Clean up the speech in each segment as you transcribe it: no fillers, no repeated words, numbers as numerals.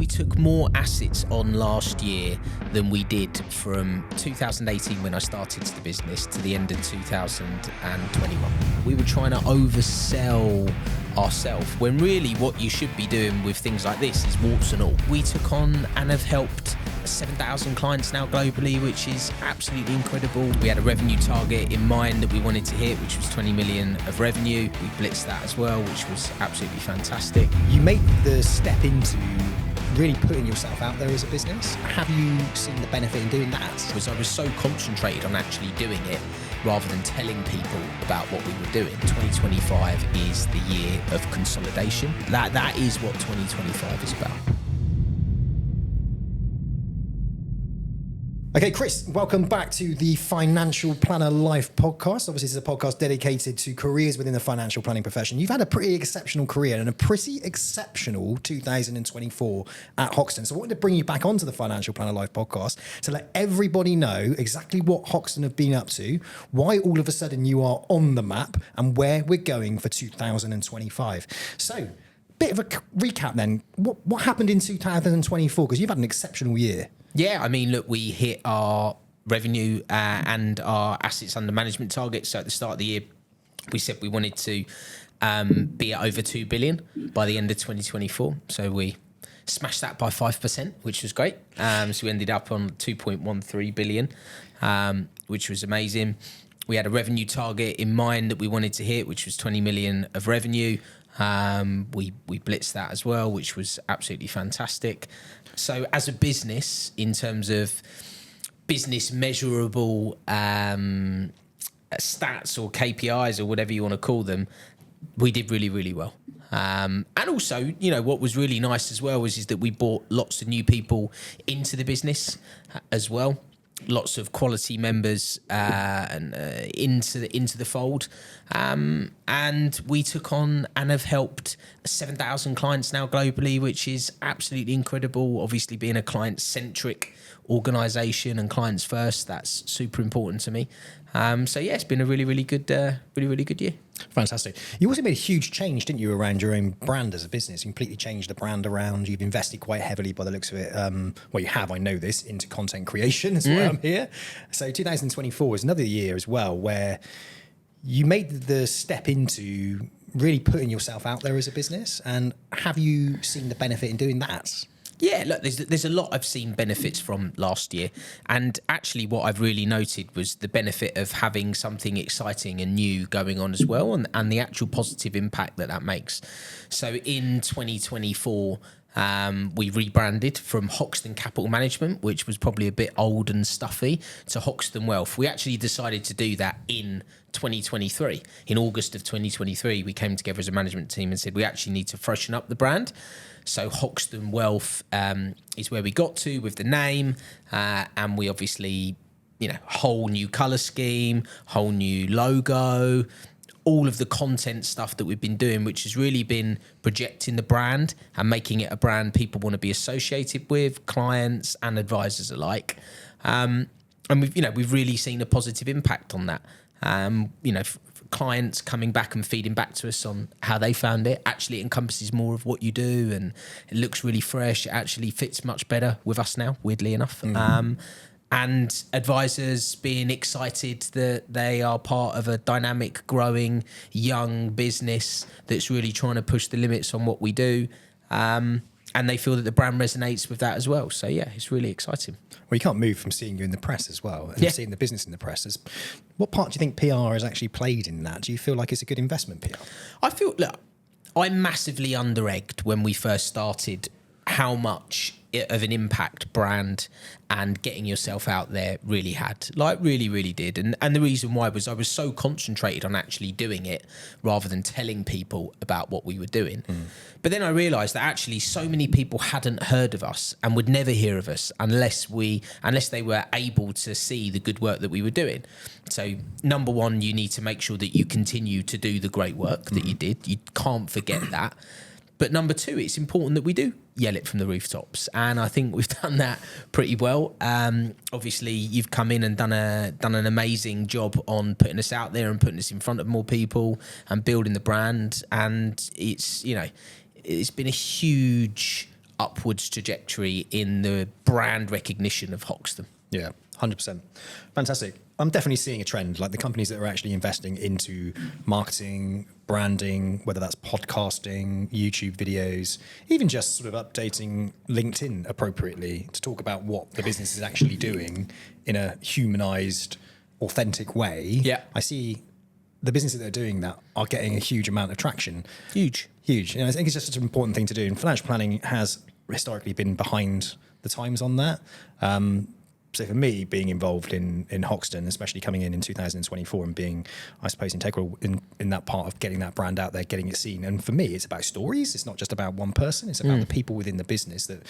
We took more assets on last year than we did from 2018 when I started the business to the end of 2021. We were trying to oversell ourselves when really what you should be doing with things like this is warts and all. We took on and have helped 7,000 clients now globally, which is absolutely incredible. We had a revenue target in mind that we wanted to hit, which was 20 million of revenue. We blitzed that as well, which was absolutely fantastic. You made the step into really putting yourself out there as a business. Have you seen the benefit in doing that? Because I was so concentrated on actually doing it rather than telling people about what we were doing. 2025 is the year of consolidation. That is what 2025 is about. Okay, Chris, welcome back to the Financial Planner Life podcast. Obviously, this is a podcast dedicated to careers within the financial planning profession. You've had a pretty exceptional career and a pretty exceptional 2024 at Hoxton. So I wanted to bring you back onto the Financial Planner Life podcast to let everybody know exactly what Hoxton have been up to, why all of a sudden you are on the map, and where we're going for 2025. So, bit of a recap then. What happened in 2024? Because you've had an exceptional year. Yeah, I mean, look, we hit our revenue and our assets under management targets. So at the start of the year, we said we wanted to be at over 2 billion by the end of 2024. So we smashed that by 5%, which was great. So we ended up on 2.13 billion, which was amazing. We had a revenue target in mind that we wanted to hit, which was 20 million of revenue. We blitzed that as well, which was absolutely fantastic. So as a business, in terms of business measurable stats or KPIs or whatever you want to call them, we did really, really well. And also, you know, what was really nice as well is that we brought lots of new people into the business as well. Lots of quality members into the fold, and we took on and have helped 7,000 clients now globally, which is absolutely incredible. Obviously, being a client-centric organisation and clients first, that's super important to me. So yeah, it's been a really, really good year. Fantastic. You also made a huge change, didn't you, around your own brand as a business? You completely changed the brand around. You've invested quite heavily, by the looks of it. Well, you have, I know this, into content creation as well. I'm here. So 2024 was another year as well where you made the step into really putting yourself out there as a business. And have you seen the benefit in doing that? Yeah, look, there's a lot I've seen benefits from last year. And actually what I've really noted was the benefit of having something exciting and new going on as well, and the actual positive impact that makes. So in 2024, we rebranded from Hoxton Capital Management, which was probably a bit old and stuffy, to Hoxton Wealth. We actually decided to do that in 2023. In August of 2023, we came together as a management team and said we actually need to freshen up the brand. So Hoxton Wealth is where we got to with the name, and we obviously, you know, whole new colour scheme, whole new logo, all of the content stuff that we've been doing, which has really been projecting the brand and making it a brand people want to be associated with, clients and advisors alike. And we've really seen a positive impact on that. Clients coming back and feeding back to us on how they found it. Actually, it encompasses more of what you do, and it looks really fresh. It actually fits much better with us now, weirdly enough. And advisors being excited that they are part of a dynamic, growing, young business that's really trying to push the limits on what we do. And they feel that the brand resonates with that as well. So yeah, it's really exciting. Well, you can't move from seeing you in the press as well and seeing the business in the press. What part do you think PR has actually played in that? Do you feel like it's a good investment, PR? I'm massively under-egged when we first started how much of an impact brand and getting yourself out there really had. Like, really, really did. And the reason why was I was so concentrated on actually doing it rather than telling people about what we were doing. But then I realised that actually so many people hadn't heard of us and would never hear of us unless they were able to see the good work that we were doing. So number one, you need to make sure that you continue to do the great work that you did. You can't forget that. But number two, it's important that we do yell it from the rooftops, and I think we've done that pretty well. Obviously, you've come in and done an amazing job on putting us out there and putting us in front of more people and building the brand. And it's been a huge upwards trajectory in the brand recognition of Hoxton. Yeah, 100%. Fantastic. I'm definitely seeing a trend, like the companies that are actually investing into marketing, branding, whether that's podcasting, YouTube videos, even just sort of updating LinkedIn appropriately to talk about what the business is actually doing in a humanized, authentic way. Yeah. I see the businesses that are doing that are getting a huge amount of traction. Huge. And I think it's just such an important thing to do. And financial planning has historically been behind the times on that. So for me, being involved in Hoxton, especially coming in 2024 and being, I suppose, integral in that part of getting that brand out there, getting it seen. And for me, it's about stories. It's not just about one person. It's about the people within the business that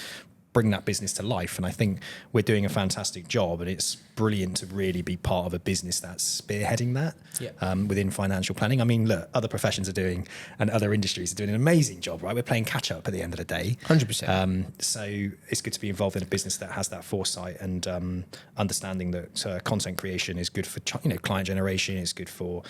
bring that business to life. And I think we're doing a fantastic job, and it's brilliant to really be part of a business that's spearheading that within financial planning. I mean, look, other professions are doing, and other industries are doing an amazing job, right? We're playing catch up at the end of the day. 100%. So it's good to be involved in a business that has that foresight and understanding that content creation is good for client generation, is good for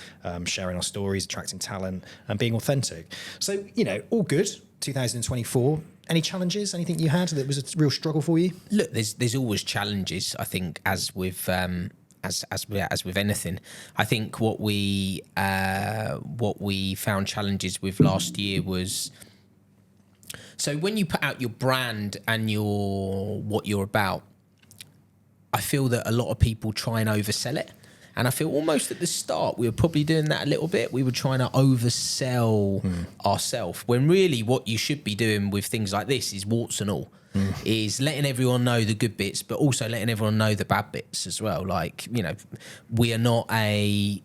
sharing our stories, attracting talent, and being authentic. So, all good. 2024. Any challenges? Anything you had that was a real struggle for you? Look, there's always challenges. I think as with anything, I think what we found challenges with last year was, so when you put out your brand and what you're about, I feel that a lot of people try and oversell it. And I feel almost at the start, we were probably doing that a little bit. We were trying to oversell ourselves, when really what you should be doing with things like this is warts and all, is letting everyone know the good bits, but also letting everyone know the bad bits as well. Like, we are not we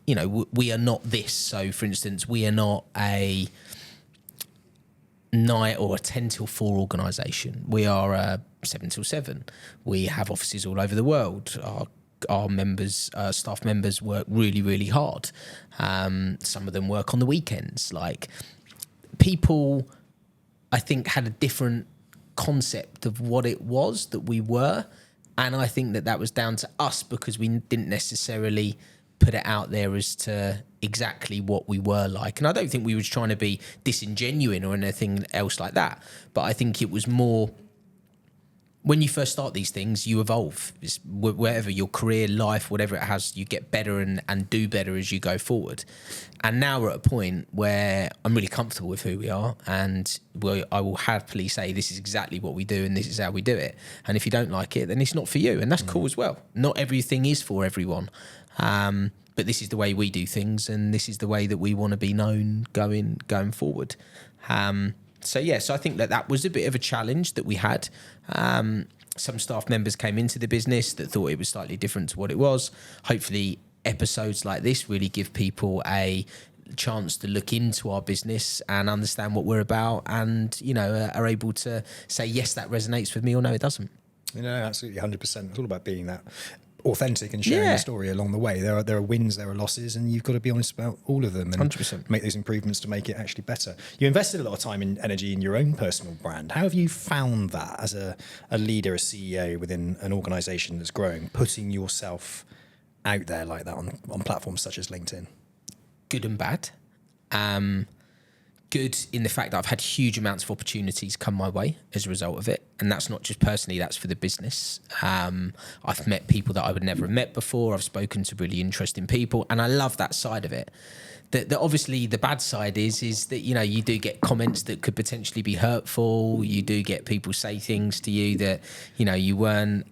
are not this. So for instance, we are not a 9 or a 10 till 4 organisation. We are a 7 till 7. We have offices all over the world. Our members, staff members, work really, really hard. Some of them work on the weekends. Like, people, I think, had a different concept of what it was that we were, and I think that was down to us because we didn't necessarily put it out there as to exactly what we were like. And I don't think we was trying to be disingenuine or anything else like that, but I think it was more, when you first start these things, you evolve. It's wherever your career, life, whatever it has, you get better and do better as you go forward. And now we're at a point where I'm really comfortable with who we are, and I will happily say this is exactly what we do and this is how we do it. And if you don't like it, then it's not for you, and that's cool as well. Not everything is for everyone, but this is the way we do things, and this is the way that we want to be known going forward. So I think that was a bit of a challenge that we had. Some staff members came into the business that thought it was slightly different to what it was. Hopefully episodes like this really give people a chance to look into our business and understand what we're about, and are able to say, yes, that resonates with me, or no, it doesn't. Absolutely, 100%. It's all about being that authentic and sharing the story along the way. There are wins, there are losses, and you've got to be honest about all of them and 100%. make those improvements to make it actually better. You invested a lot of time and energy in your own personal brand. How have you found that as a leader, a CEO within an organisation that's growing, putting yourself out there like that on platforms such as LinkedIn? Good and bad. Good in the fact that I've had huge amounts of opportunities come my way as a result of it. And that's not just personally, that's for the business. I've met people that I would never have met before. I've spoken to really interesting people, and I love that side of it. That obviously the bad side is that, you do get comments that could potentially be hurtful. You do get people say things to you that, you weren't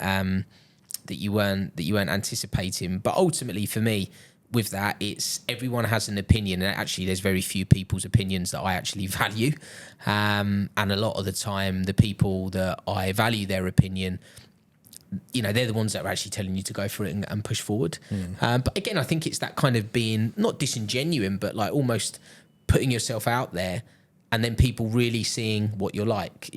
anticipating. But ultimately for me, with that, it's everyone has an opinion, and actually there's very few people's opinions that I actually value, and a lot of the time the people that I value their opinion, they're the ones that are actually telling you to go for it and push forward. But again, I think it's that kind of being not disingenuine, but like almost putting yourself out there, and then people really seeing what you're like.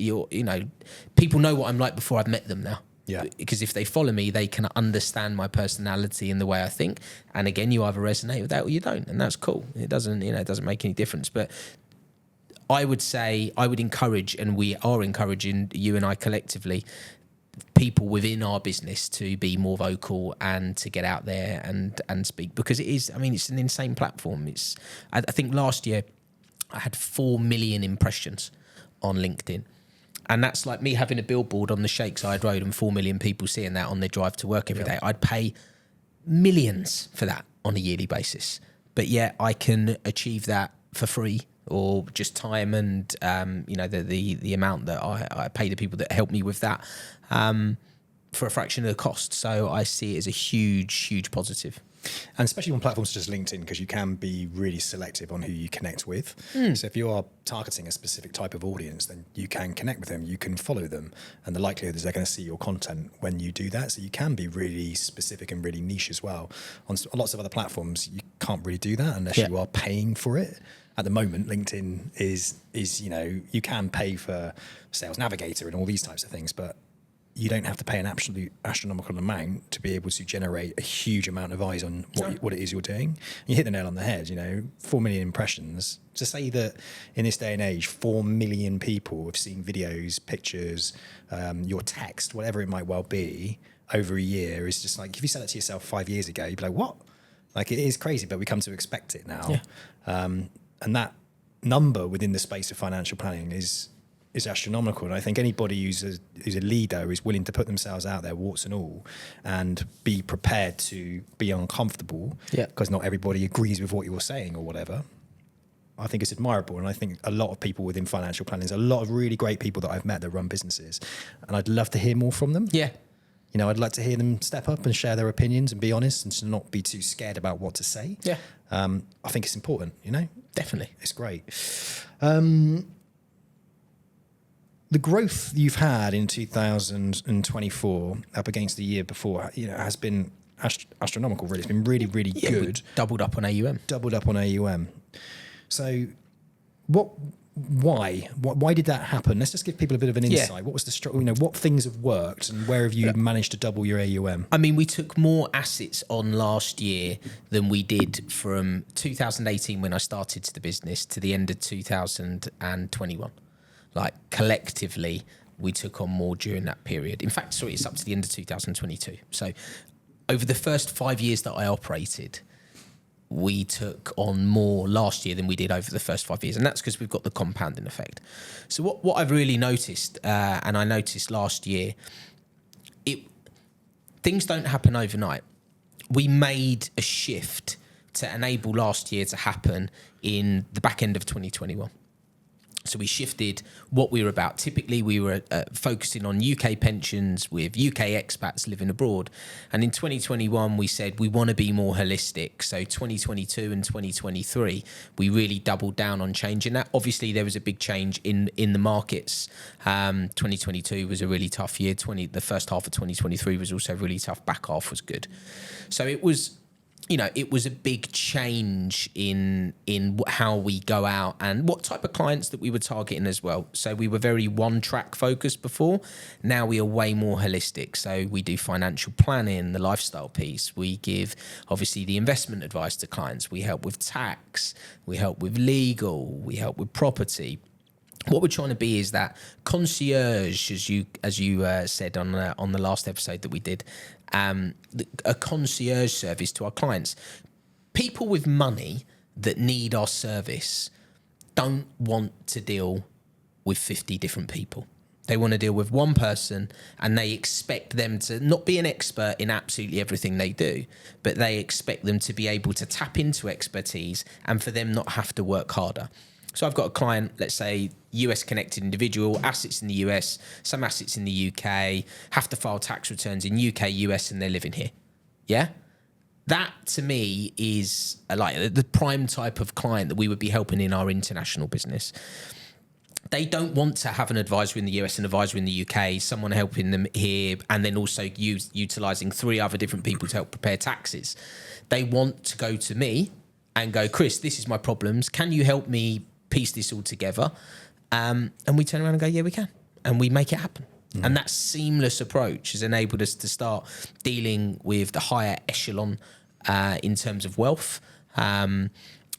People know what I'm like before I've met them now. Yeah. Because if they follow me, they can understand my personality and the way I think. And again, you either resonate with that or you don't, and that's cool. It doesn't make any difference. But I would say I would encourage, and we are encouraging, you and I collectively, people within our business to be more vocal and to get out there and speak, because it is. I mean, it's an insane platform. I think last year I had 4 million impressions on LinkedIn. And that's like me having a billboard on the Shakeside Road and 4 million people seeing that on their drive to work every day. I'd pay millions for that on a yearly basis. But yet I can achieve that for free, or just time and, the amount that I pay the people that help me with that for a fraction of the cost. So I see it as a huge, huge positive. And especially on platforms such as LinkedIn, because you can be really selective on who you connect with. So if you are targeting a specific type of audience, then you can connect with them, you can follow them, and the likelihood is they're going to see your content when you do that. So you can be really specific and really niche as well. On lots of other platforms, you can't really do that unless you are paying for it. At the moment, LinkedIn is you can pay for Sales Navigator and all these types of things, but you don't have to pay an absolute astronomical amount to be able to generate a huge amount of eyes on what it is you're doing. You hit the nail on the head, 4 million impressions. To say that in this day and age, 4 million people have seen videos, pictures, your text, whatever it might well be, over a year is just like, if you said that to yourself 5 years ago, you'd be like, what? Like, it is crazy, but we come to expect it now. Yeah. And that number within the space of financial planning is astronomical. And I think anybody who's a leader is willing to put themselves out there, warts and all, and be prepared to be uncomfortable because not everybody agrees with what you're saying or whatever. I think it's admirable. And I think a lot of people within financial planning, there's a lot of really great people that I've met that run businesses, and I'd love to hear more from them. Yeah. I'd like to hear them step up and share their opinions and be honest and to not be too scared about what to say. Yeah. I think it's important, Definitely. It's great. The growth you've had in 2024 up against the year before, has been astronomical, really. It's been really, really good. Doubled up on AUM. So why did that happen? Let's just give people a bit of an insight. What was the what things have worked and where have you managed to double your AUM? I mean, we took more assets on last year than we did from 2018 when I started the business to the end of 2021. Like, collectively, we took on more during that period. In fact, it's up to the end of 2022. So over the first 5 years that I operated, we took on more last year than we did over the first 5 years. And that's because we've got the compounding effect. So what I've really noticed, and I noticed last year, things don't happen overnight. We made a shift to enable last year to happen in the back end of 2021. So we shifted what we were about. Typically, we were focusing on UK pensions with UK expats living abroad. And in 2021, we said we want to be more holistic. So 2022 and 2023, we really doubled down on changing that. Obviously, there was a big change in the markets. 2022 was a really tough year. The first half of 2023 was also really tough. Back half was good. So it was... it was a big change in how we go out and what type of clients that we were targeting as well. So we were very one-track focused before. Now we are way more holistic. So we do financial planning, the lifestyle piece. We give, obviously, the investment advice to clients. We help with tax. We help with legal. We help with property. What we're trying to be is that concierge, as you said on the last episode that we did, a concierge service to our clients. People with money that need our service don't want to deal with 50 different people. They want to deal with one person, and they expect them to not be an expert in absolutely everything they do, but they expect them to be able to tap into expertise and for them not have to work harder. So I've got a client, let's say, US connected individual, assets in the US, some assets in the UK, have to file tax returns in UK, US, and they're living here. Yeah? That, to me, is like the prime type of client that we would be helping in our international business. They don't want to have an advisor in the US, an advisor in the UK, someone helping them here, and then also utilising 3 other different people to help prepare taxes. They want to go to me and go, Chris, this is my problems. Can you help me piece this all together? And we turn around and go, yeah, we can. And we make it happen. Mm. And that seamless approach has enabled us to start dealing with the higher echelon in terms of wealth, and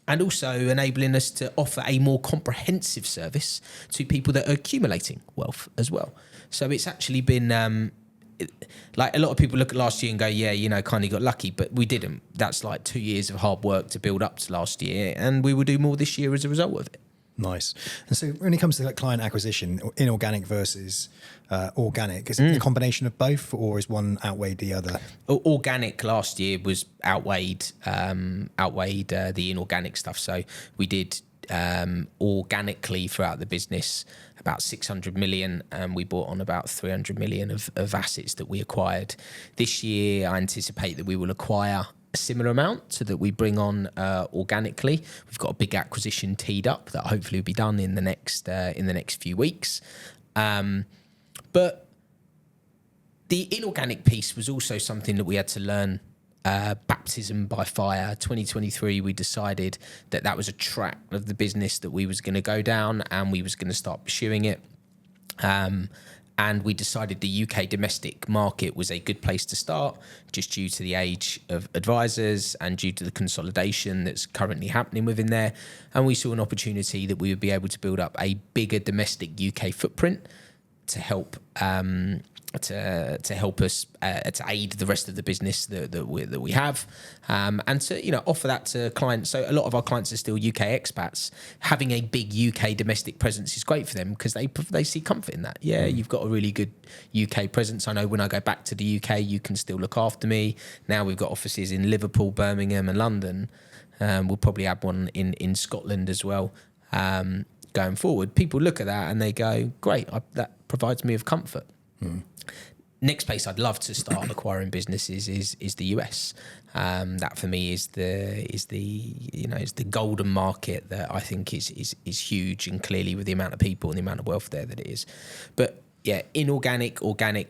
also enabling us to offer a more comprehensive service to people that are accumulating wealth as well. So it's actually been... like a lot of people look at last year and go, yeah, kind of got lucky, but we didn't. That's like 2 years of hard work to build up to last year, and we will do more this year as a result of it. Nice. And so when it comes to like client acquisition, inorganic versus organic, is it a combination of both, or is one outweighed the other? Organic last year was outweighed the inorganic stuff. So we did organically throughout the business about 600 million, and we bought on about 300 million of assets that we acquired. This year, I anticipate that we will acquire a similar amount so that we bring on organically. We've got a big acquisition teed up that hopefully will be done in the next few weeks. But the inorganic piece was also something that we had to learn. Baptism by fire. 2023, we decided that was a track of the business that we was going to go down, and we was going to start pursuing it. And we decided the UK domestic market was a good place to start, just due to the age of advisors and due to the consolidation that's currently happening within there. And we saw an opportunity that we would be able to build up a bigger domestic UK footprint to help to help us to aid the rest of the business that we have, and to offer that to clients. So a lot of our clients are still UK expats. Having a big UK domestic presence is great for them because they see comfort in that. Yeah, you've got a really good UK presence. I know when I go back to the UK, you can still look after me. Now we've got offices in Liverpool, Birmingham, and London. We'll probably have one in Scotland as well. Going forward, people look at that and they go, "Great, that provides me with comfort." Next place I'd love to start acquiring businesses is the US. That for me is the golden market that I think is huge, and clearly with the amount of people and the amount of wealth there that it is. But yeah, organic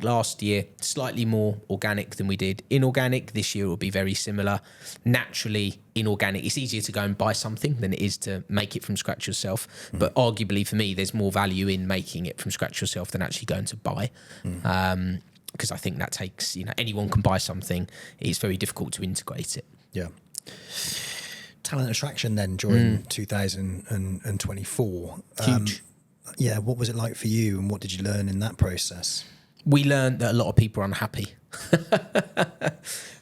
last year, slightly more organic than we did inorganic. This year will be very similar. Naturally, inorganic, it's easier to go and buy something than it is to make it from scratch yourself. But arguably for me, there's more value in making it from scratch yourself than actually going to buy. Because I think that takes, anyone can buy something. It's very difficult to integrate it. Yeah. Talent attraction then during 2024. Huge. Yeah, what was it like for you, and what did you learn in that process? We learned that a lot of people are unhappy.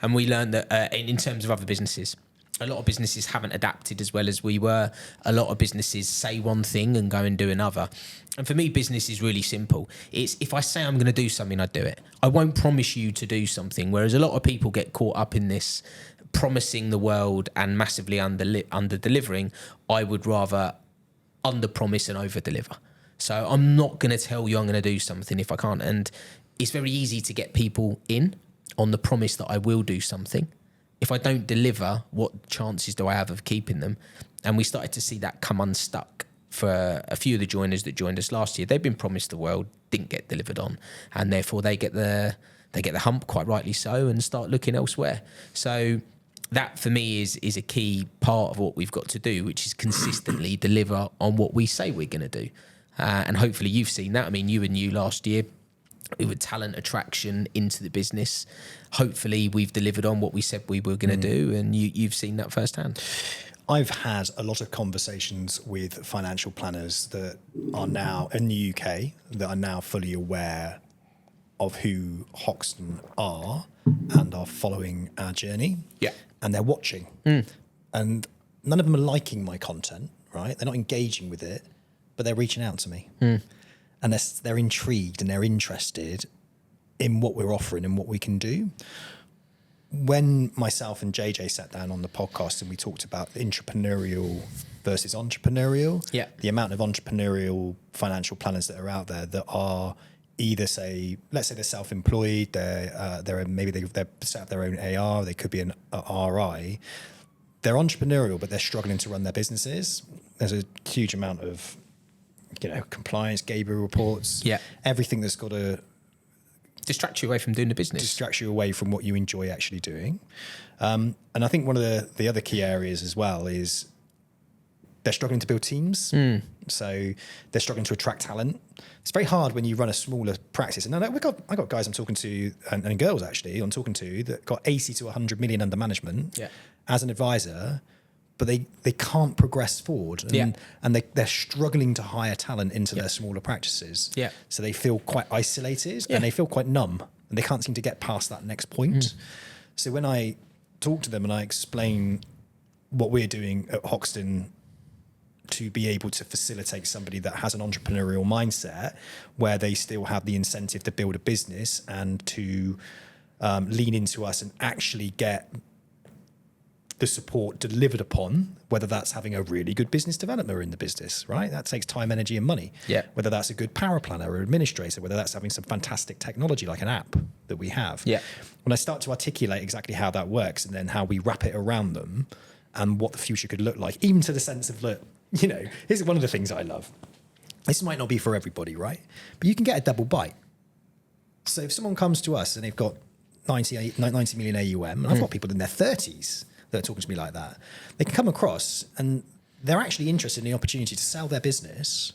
And we learned that in terms of other businesses, a lot of businesses haven't adapted as well as we were. A lot of businesses say one thing and go and do another. And for me, business is really simple. It's if I say I'm going to do something, I do it. I won't promise you to do something, whereas a lot of people get caught up in this promising the world and massively under delivering. I would rather under promise and over deliver. So I'm not going to tell you I'm going to do something if I can't. And it's very easy to get people in on the promise that I will do something. If I don't deliver, what chances do I have of keeping them? And we started to see that come unstuck for a few of the joiners that joined us last year. They've been promised the world, didn't get delivered on, and therefore they get the hump, quite rightly so, and start looking elsewhere. So that for me is a key part of what we've got to do, which is consistently deliver on what we say we're going to do. And hopefully you've seen that. I mean, you last year, we were talent attraction into the business. Hopefully we've delivered on what we said we were going to do, and you've seen that firsthand. I've had a lot of conversations with financial planners that are now in the UK that are now fully aware of who Hoxton are and are following our journey. Yeah. And they're watching. And none of them are liking my content, right? They're not engaging with it, but they're reaching out to me. And they're intrigued and they're interested in what we're offering and what we can do. When myself and JJ sat down on the podcast and we talked about entrepreneurial versus entrepreneurial, the amount of entrepreneurial financial planners that are out there that are either let's say they're self-employed, they've set up their own AR, they could be an RI. They're entrepreneurial, but they're struggling to run their businesses. There's a huge amount of compliance, Gabriel reports, everything that's got to distract you away from doing the business. Distract you away from what you enjoy actually doing. And I think one of the other key areas as well is they're struggling to build teams. So they're struggling to attract talent. It's very hard when you run a smaller practice. And I got guys I'm talking to, and girls actually, I'm talking to, that got 80 to 100 million under management as an advisor, but they can't progress forward. And they're struggling to hire talent into their smaller practices. So they feel quite isolated and they feel quite numb, and they can't seem to get past that next point. So when I talk to them and I explain what we're doing at Hoxton to be able to facilitate somebody that has an entrepreneurial mindset where they still have the incentive to build a business and to lean into us and actually get the support delivered upon, whether that's having a really good business developer in the business, right? That takes time, energy, and money. Yeah. Whether that's a good power planner or administrator, whether that's having some fantastic technology like an app that we have. Yeah. When I start to articulate exactly how that works and then how we wrap it around them and what the future could look like, even to the sense of, look, you know, here's one of the things I love. This might not be for everybody, right? But you can get a double bite. So if someone comes to us and they've got 90 million AUM, and I've got people in their 30s that are talking to me like that, they can come across and they're actually interested in the opportunity to sell their business,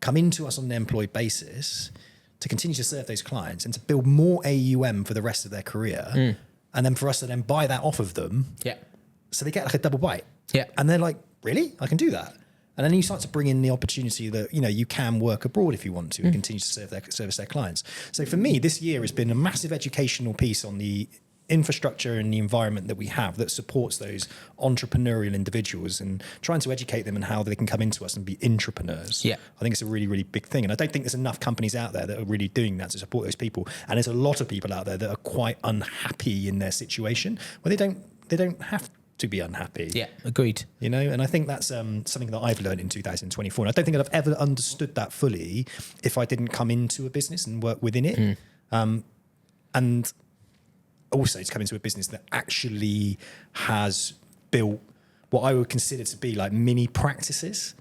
come into us on an employed basis, to continue to serve those clients and to build more AUM for the rest of their career. And then for us to then buy that off of them. Yeah. So they get like a double bite. Yeah. And they're like, really? I can do that. And then you start to bring in the opportunity that, you know, you can work abroad if you want to and continue to service their clients. So for me, this year has been a massive educational piece on the infrastructure and the environment that we have that supports those entrepreneurial individuals and trying to educate them on how they can come into us and be intrapreneurs. Yeah. I think it's a really, really big thing. And I don't think there's enough companies out there that are really doing that to support those people. And there's a lot of people out there that are quite unhappy in their situation where they don't have to be unhappy. Yeah, agreed. You know, and I think that's something that I've learned in 2024. And I don't think I'd have ever understood that fully if I didn't come into a business and work within it. And also to come into a business that actually has built what I would consider to be like mini practices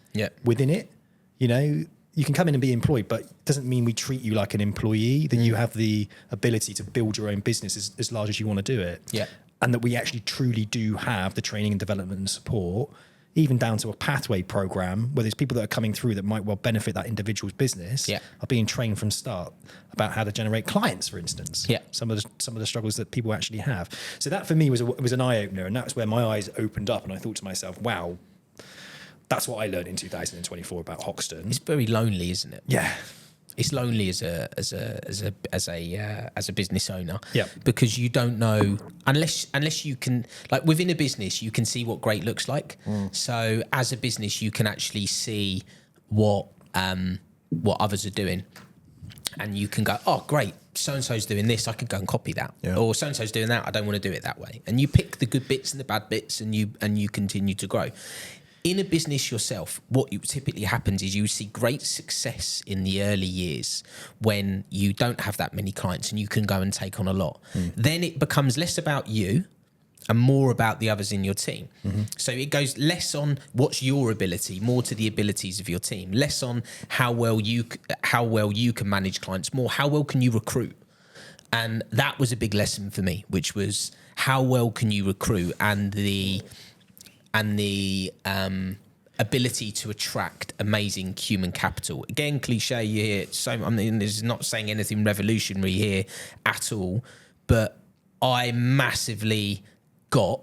within it. You know, you can come in and be employed, but it doesn't mean we treat you like an employee, that you have the ability to build your own business as large as you want to do it. Yeah. And that we actually truly do have the training and development and support, even down to a pathway program where there's people that are coming through that might well benefit that individual's business, are being trained from start about how to generate clients, for instance. Yeah. Some of the struggles that people actually have. So that for me was an eye opener, and that's where my eyes opened up, and I thought to myself, wow, that's what I learned in 2024 about Hoxton. It's very lonely, isn't it? Yeah. It's lonely as a business owner, because you don't know unless you can, like within a business you can see what great looks like. So as a business you can actually see what others are doing, and you can go, oh great, so and so's doing this, I could go and copy that, or so and so's doing that, I don't want to do it that way. And you pick the good bits and the bad bits, and you continue to grow. In a business yourself, what typically happens is you see great success in the early years when you don't have that many clients and you can go and take on a lot. Then it becomes less about you and more about the others in your team. So it goes less on what's your ability, more to the abilities of your team, less on how well you can manage clients, more how well can you recruit. And that was a big lesson for me, which was how well can you recruit, and the ability to attract amazing human capital. Again, cliche here. So I mean, this is not saying anything revolutionary here at all, but I massively got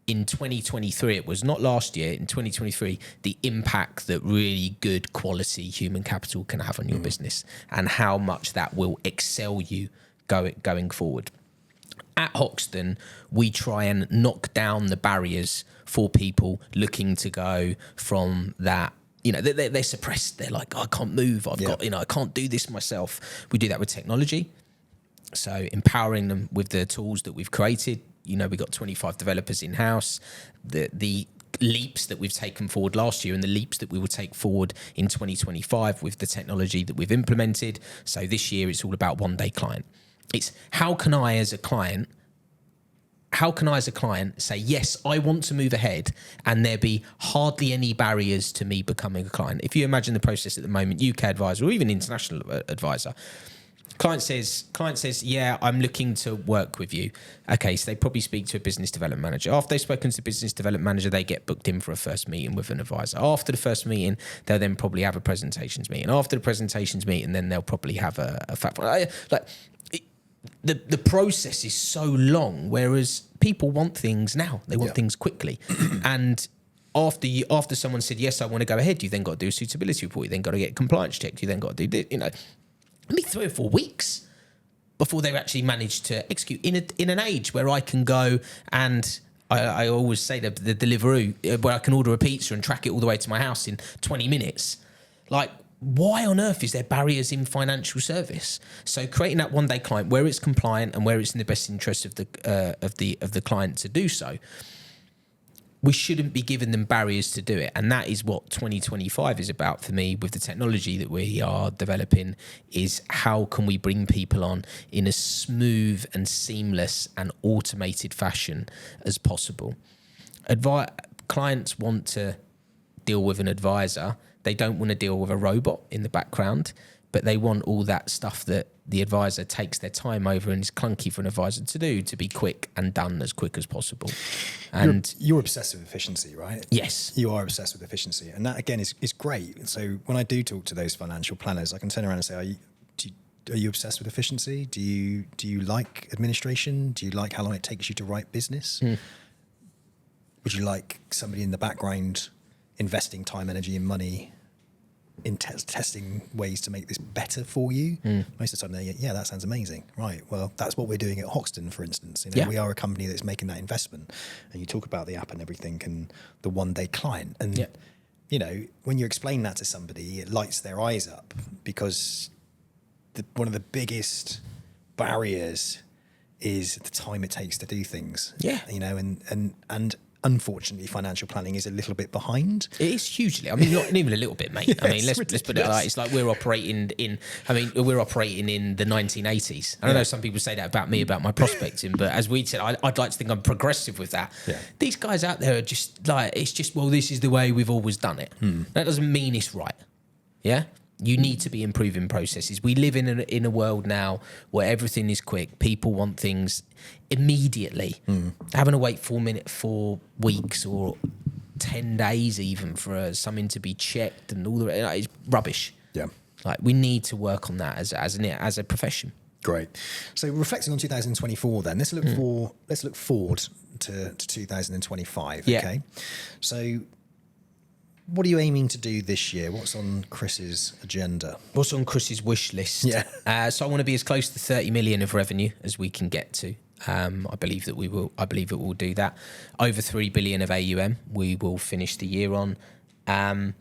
in 2023. It was not last year. In 2023, the impact that really good quality human capital can have on your business, and how much that will excel you going forward. At Hoxton, we try and knock down the barriers for people looking to go from that. You know, they're suppressed. They're like, oh, I can't move. I've got, I can't do this myself. We do that with technology. So empowering them with the tools that we've created. You know, we've got 25 developers in-house. The leaps that we've taken forward last year and the leaps that we will take forward in 2025 with the technology that we've implemented. So this year it's all about one-day client. It's how can I as a client say, yes, I want to move ahead, and there be hardly any barriers to me becoming a client. If you imagine the process at the moment, UK advisor or even international advisor, client says, yeah, I'm looking to work with you. Okay, so they probably speak to a business development manager. After they've spoken to the business development manager, they get booked in for a first meeting with an advisor. After the first meeting, they'll then probably have a presentations meeting. After the presentations meeting, then they'll probably have a fact. The process is so long, whereas people want things now. They want things quickly. And after someone said, yes, I want to go ahead, you then got to do a suitability report. You then got to get compliance checked. You then got to do, maybe 3 or 4 weeks before they've actually managed to execute in an age where I can go and I always say the Deliveroo, where I can order a pizza and track it all the way to my house in 20 minutes. Like, why on earth is there barriers in financial service? So creating that one day client where it's compliant and where it's in the best interest of the client to do so, we shouldn't be giving them barriers to do it. And that is what 2025 is about for me with the technology that we are developing, is how can we bring people on in a smooth and seamless and automated fashion as possible. Clients want to deal with an advisor. They don't want to deal with a robot in the background, but they want all that stuff that the advisor takes their time over and is clunky for an advisor to do, to be quick and done as quick as possible. And you're obsessed with efficiency, right? Yes. You are obsessed with efficiency. And that, again, is great. So when I do talk to those financial planners, I can turn around and say, are you obsessed with efficiency? Do you like administration? Do you like how long it takes you to write business? Would you like somebody in the background investing time, energy and money in testing ways to make this better for you? Most of the time they go, yeah, that sounds amazing. Right, well, that's what we're doing at Hoxton, for instance. We are a company that's making that investment. And you talk about the app and everything and the one-day client. And, when you explain that to somebody, it lights their eyes up, because one of the biggest barriers is the time it takes to do things. Yeah. And unfortunately, financial planning is a little bit behind. It is hugely. I mean, not even a little bit, mate. Yes, I mean, let's put it like, it's like we're operating in the 1980s. I don't know, some people say that about me, about my prospecting, but as we said, I'd like to think I'm progressive with that. Yeah. These guys out there are just like, it's just, well, this is the way we've always done it. That doesn't mean it's right. Yeah? You need to be improving processes. We live in a world now where everything is quick. People want things immediately. Having to wait 4 weeks or 10 days even for something to be checked and all the rest, it's rubbish. Yeah, like we need to work on that as a profession. Great. So reflecting on 2024, then let's look forward to 2025. Yeah. Okay. So, what are you aiming to do this year? What's on Chris's agenda? What's on Chris's wish list? Yeah. So I want to be as close to 30 million of revenue as we can get to. I believe that we will. I believe that we'll do that. Over 3 billion of AUM, we will finish the year on, and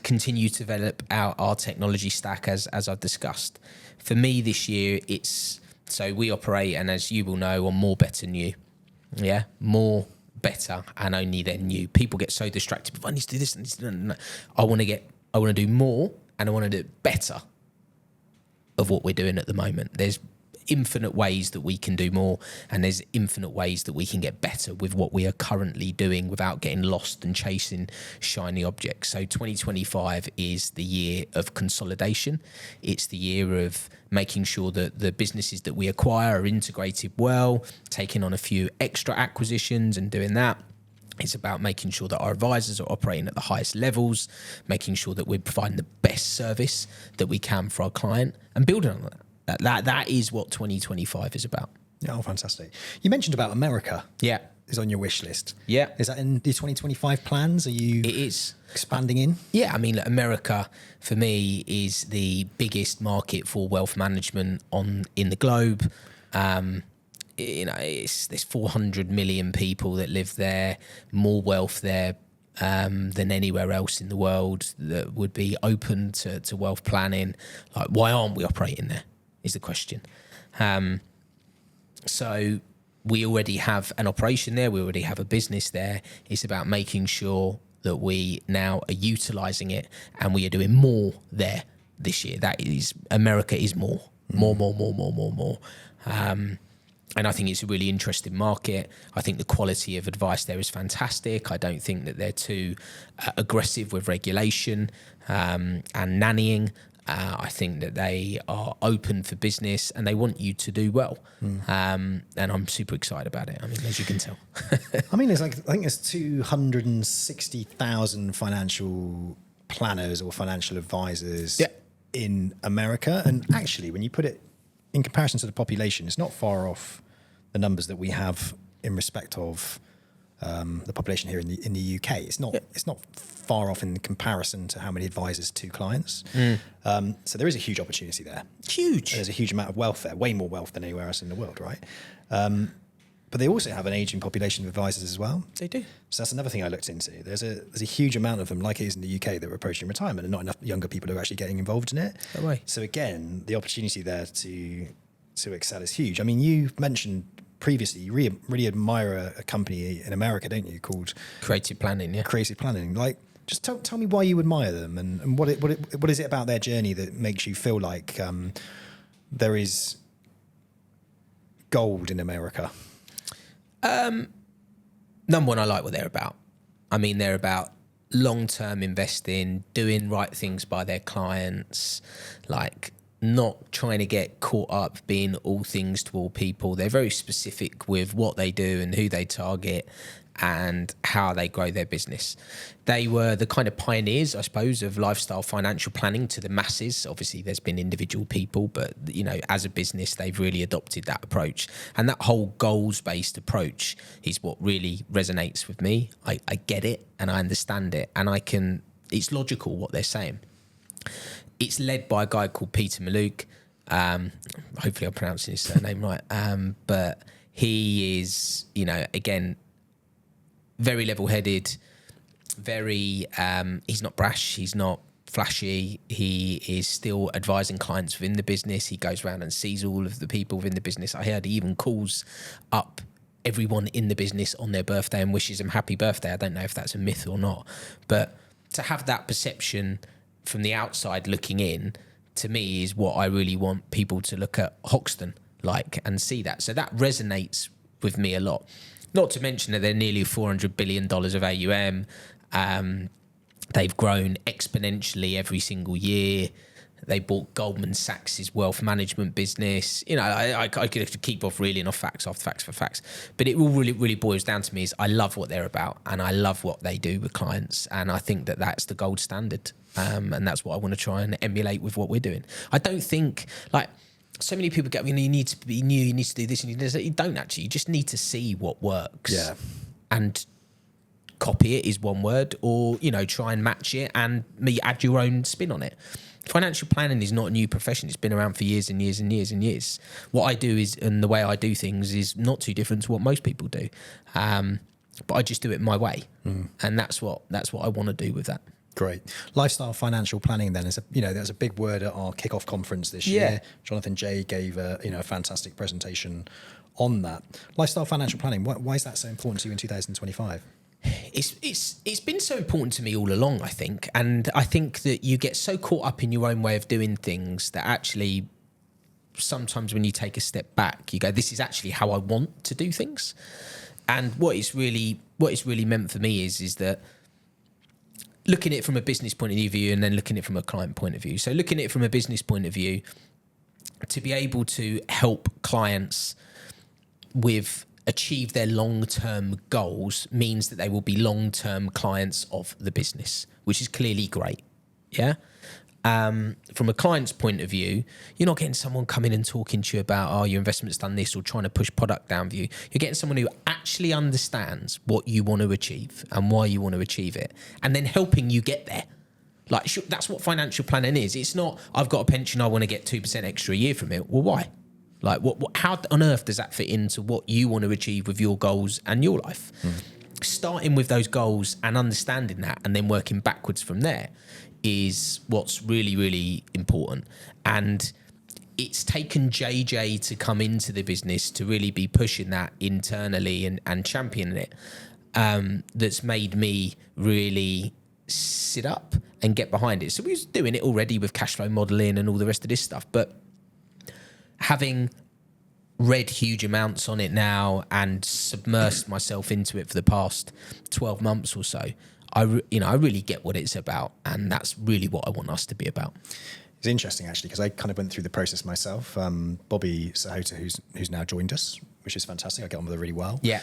continue to develop our technology stack as I've discussed. For me this year, so we operate, and as you will know, on more, better, new. Yeah, more, better, and only then new. People get so distracted. But I need to do this. I want to do more, and I want to do it better of what we're doing at the moment. There's infinite ways that we can do more, and there's infinite ways that we can get better with what we are currently doing without getting lost and chasing shiny objects. So 2025 is the year of consolidation. It's the year of making sure that the businesses that we acquire are integrated well, taking on a few extra acquisitions and doing that. It's about making sure that our advisors are operating at the highest levels, making sure that we're providing the best service that we can for our client, and building on that. That is what 2025 is about. Oh, fantastic. You mentioned about America. Yeah. Is on your wish list. Yeah. Is that in the 2025 plans? It is. Expanding in? Yeah. I mean, America, for me, is the biggest market for wealth management in the globe. There's 400 million people that live there, more wealth there than anywhere else in the world that would be open to wealth planning. Like, why aren't we operating there is the question. So we already have an operation there. We already have a business there. It's about making sure that we now are utilising it, and we are doing more there this year. That is, America is more. And I think it's a really interesting market. I think the quality of advice there is fantastic. I don't think that they're too aggressive with regulation and nannying. I think that they are open for business and they want you to do well. And I'm super excited about it. I mean, as you can tell. I mean, I think there's 260,000 financial planners or financial advisors in America. And actually, when you put it in comparison to the population, it's not far off the numbers that we have in respect of the population here in the UK. It's not far off in comparison to how many advisors to clients. So there is a huge opportunity there. Huge. There's a huge amount of wealth there, way more wealth than anywhere else in the world, right? But they also have an aging population of advisors as well. They do. So that's another thing I looked into. There's a huge amount of them, like it is in the UK, that are approaching retirement, and not enough younger people who are actually getting involved in it. No way. So again, the opportunity there to excel is huge. I mean, you mentioned previously you really admire a company in America, don't you, called Creative Planning. Yeah. Creative Planning. Like, just tell me why you admire them, and what is it about their journey that makes you feel like there is gold in America? Number one, I like what they're about. I mean, they're about long-term investing, doing right things by their clients, like not trying to get caught up being all things to all people. They're very specific with what they do and who they target and how they grow their business. They were the kind of pioneers, I suppose, of lifestyle financial planning to the masses. Obviously, there's been individual people, but, you know, as a business, they've really adopted that approach. And that whole goals-based approach is what really resonates with me. I get it and I understand it, and it's logical what they're saying. It's led by a guy called Peter Mallouk. Hopefully I'm pronouncing his surname right. But he is, you know, again, very level-headed, very, he's not brash, he's not flashy, he is still advising clients within the business. He goes around and sees all of the people within the business. I heard he even calls up everyone in the business on their birthday and wishes them happy birthday. I don't know if that's a myth or not, but to have that perception from the outside looking in, to me, is what I really want people to look at Hoxton like and see that. So that resonates with me a lot. Not to mention that they're nearly $400 billion of AUM. They've grown exponentially every single year. They bought Goldman Sachs' wealth management business. You know, I could keep off reeling off facts after facts for facts. But it all really boils down to me is I love what they're about and I love what they do with clients. And I think that that's the gold standard. And that's what I want to try and emulate with what we're doing. I don't think, like, so many people get, you know, you need to be new, you need to do this, and you don't actually. You just need to see what works. Yeah. And copy it is one word, or, you know, try and match it and add your own spin on it. Financial planning is not a new profession. It's been around for years and years and years and years. What I do is, and the way I do things is not too different to what most people do. But I just do it my way. And that's what I want to do with that. Great. Lifestyle financial planning then is there's a big word at our kickoff conference this year. Jonathan Jay gave a fantastic presentation on that. Lifestyle financial planning, why is that so important to you in 2025? It's been so important to me all along, I think. And I think that you get so caught up in your own way of doing things that actually sometimes when you take a step back, you go, this is actually how I want to do things. And what it's really meant for me is that looking at it from a business point of view and then looking at it from a client point of view. So looking at it from a business point of view, to be able to help clients achieve their long-term goals means that they will be long-term clients of the business, which is clearly great. Yeah. From a client's point of view, you're not getting someone coming and talking to you about, your investment's done this, or trying to push product down for you. You're getting someone who actually understands what you want to achieve and why you want to achieve it, and then helping you get there. Like, that's what financial planning is. It's not, I've got a pension, I want to get 2% extra a year from it. Well, why? Like, how on earth does that fit into what you want to achieve with your goals and your life? Starting with those goals and understanding that, and then working backwards from there, is what's really, really important. And it's taken JJ to come into the business to really be pushing that internally and championing it. That's made me really sit up and get behind it. So we was doing it already with cash flow modeling and all the rest of this stuff, but having read huge amounts on it now and submersed myself into it for the past 12 months or so, I really get what it's about, and that's really what I want us to be about. It's interesting, actually, because I kind of went through the process myself. Bobby Sahota, who's now joined us, which is fantastic. I get on with her really well. Yeah.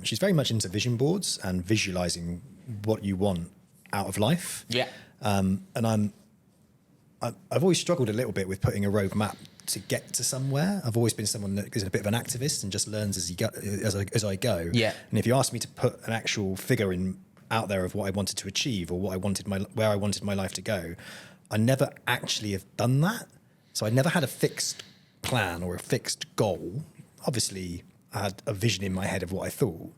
She's very much into vision boards and visualizing what you want out of life. Yeah. And I've always struggled a little bit with putting a roadmap to get to somewhere. I've always been someone that is a bit of an activist and just learns as I go. Yeah. And if you ask me to put an actual figure out there of what I wanted to achieve or where I wanted my life to go, I never actually have done that. So I never had a fixed plan or a fixed goal. Obviously, had a vision in my head of what I thought.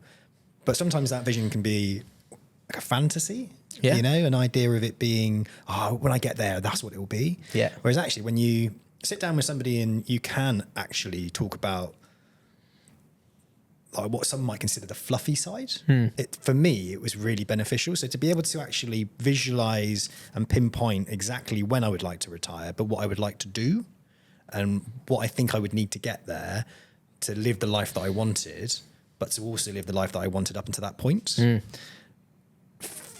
But sometimes that vision can be like a fantasy, you know, an idea of it being, when I get there, that's what it will be. Yeah. Whereas actually when you sit down with somebody and you can actually talk about like what some might consider the fluffy side, for me, it was really beneficial. So to be able to actually visualize and pinpoint exactly when I would like to retire, but what I would like to do and what I think I would need to get there to live the life that I wanted, but to also live the life that I wanted up until that point.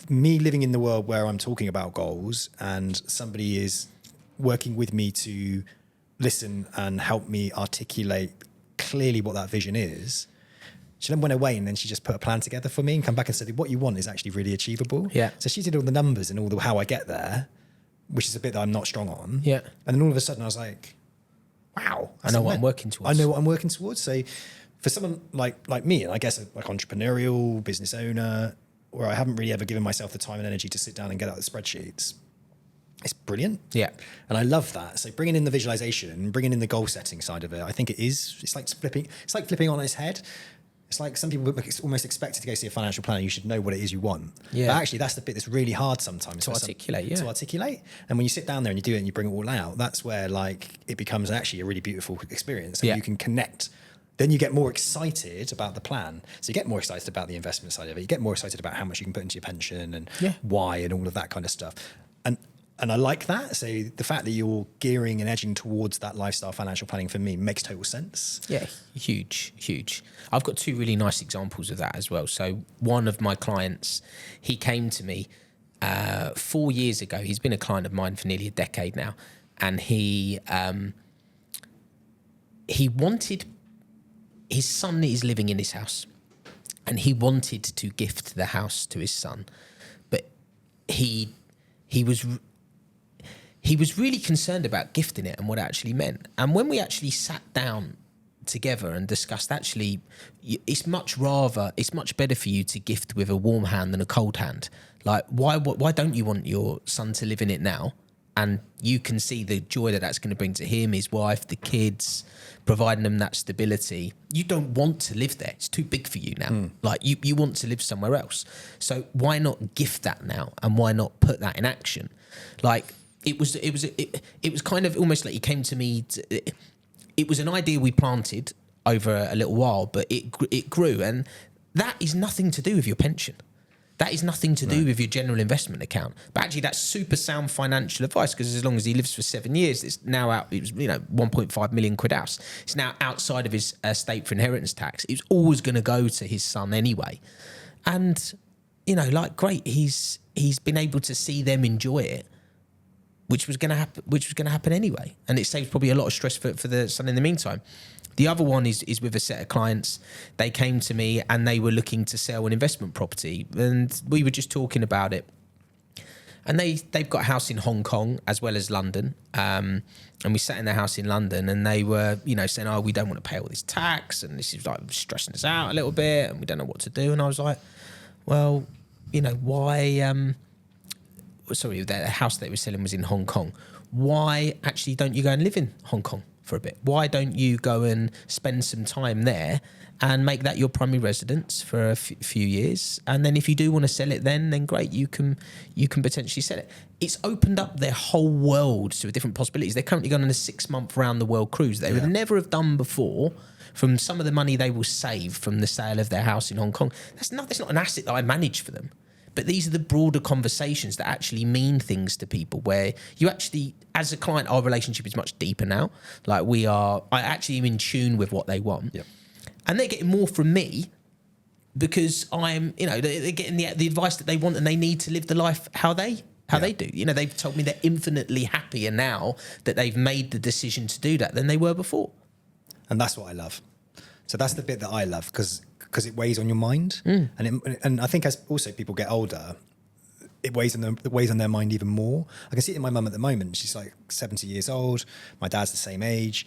Me living in the world where I'm talking about goals and somebody is working with me to listen and help me articulate clearly what that vision is. She then went away and then she just put a plan together for me and come back and said, what you want is actually really achievable. Yeah. So she did all the numbers and all the how I get there, which is a bit that I'm not strong on. Yeah. And then all of a sudden I was like, wow. I know what I'm working towards. I know what I'm working towards. So for someone like me, and I guess like entrepreneurial, business owner, where I haven't really ever given myself the time and energy to sit down and get out the spreadsheets, it's brilliant. Yeah. And I love that. So bringing in the visualization and bringing in the goal setting side of it, I think it's like flipping on its head. It's like some people almost expect to go see a financial planner. You should know what it is you want. Yeah. But actually, that's the bit that's really hard sometimes To articulate. And when you sit down there and you do it and you bring it all out, that's where like it becomes actually a really beautiful experience. And you can connect. Then you get more excited about the plan. So you get more excited about the investment side of it. You get more excited about how much you can put into your pension and why and all of that kind of stuff. And I like that. So the fact that you're gearing and edging towards that lifestyle financial planning for me makes total sense. Yeah, huge. I've got two really nice examples of that as well. So one of my clients, he came to me 4 years ago. He's been a client of mine for nearly a decade now. And he wanted, his son is living in his house. And he wanted to gift the house to his son. But he was really concerned about gifting it and what it actually meant. And when we actually sat down together and discussed, actually, it's much better for you to gift with a warm hand than a cold hand. Like, why don't you want your son to live in it now? And you can see the joy that that's going to bring to him, his wife, the kids, providing them that stability. You don't want to live there. It's too big for you now. Like you want to live somewhere else. So why not gift that now? And why not put that in action? Like it was kind of almost like he came to me. It was an idea we planted over a little while, but it grew. And that is nothing to do with your pension. That is nothing to do with your general investment account. But actually, that's super sound financial advice, because as long as he lives for 7 years, it's now out. It was 1.5 million quid house. It's now outside of his estate for inheritance tax. It's always going to go to his son anyway. And great, he's been able to see them enjoy it, which was going to happen anyway. And it saves probably a lot of stress for the son in the meantime. The other one is with a set of clients. They came to me and they were looking to sell an investment property, and we were just talking about it. And they've got a house in Hong Kong as well as London. And we sat in their house in London, and they were, saying, "Oh, we don't want to pay all this tax, and this is like stressing us out a little bit, and we don't know what to do." And I was like, "Well, why?" Sorry, the house they were selling was in Hong Kong. Why actually don't you go and live in Hong Kong for a bit? Why don't you go and spend some time there and make that your primary residence for a few years? And then if you do want to sell it, then great, you can potentially sell it. It's opened up their whole world to different possibilities. They're currently going on a 6-month round the world cruise they would never have done before. From some of the money they will save from the sale of their house in Hong Kong. That's not an asset that I manage for them. But these are the broader conversations that actually mean things to people, where you actually, as a client, our relationship is much deeper now. Like I actually am in tune with what they want. Yep. And they're getting more from me because they're getting the advice that they want, and they need to live the life how they do. They've told me they're infinitely happier now that they've made the decision to do that than they were before. And that's what I love. So that's the bit that I love, because it weighs on your mind. And I think as also people get older, it weighs on their mind even more. I can see it in my mum at the moment. She's like 70 years old. My dad's the same age.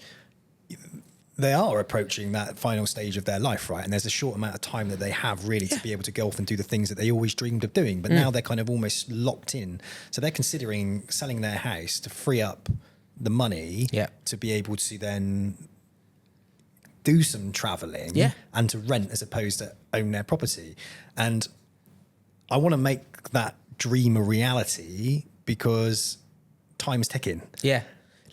They are approaching that final stage of their life, right? And there's a short amount of time that they have really to be able to go off and do the things that they always dreamed of doing. But now they're kind of almost locked in. So they're considering selling their house to free up the money to be able to then do some traveling Yeah. and to rent as opposed to own their property. And I want to make that dream a reality because time's ticking. Yeah.